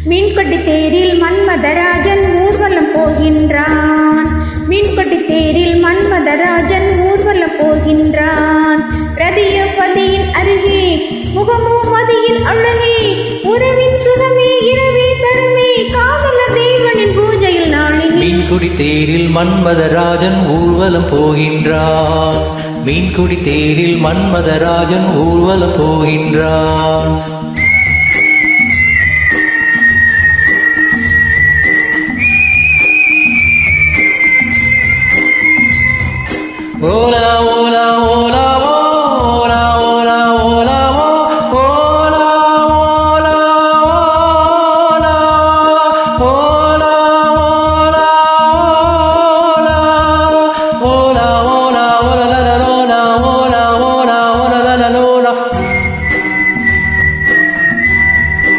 மீன்கொடி தேரில் மன்மதராஜன் ஊர்வலம் போகின்றான். மீன்கொடி தேரில் மன்மதராஜன் ஊர்வலம் போகின்றான். ரதிய பதியின் அருகே முகமோ மதியின் அழகே, உறவின் சுகமே இரவே தருமே, காதல தேவனின் பூஜையில் நாளில். மீன்குடி தேரில் மன்மதராஜன் ஊர்வலம் போகின்றான். மீன்குடி தேரில் மன்மதராஜன் ஊர்வலம் போகின்றான். ஓல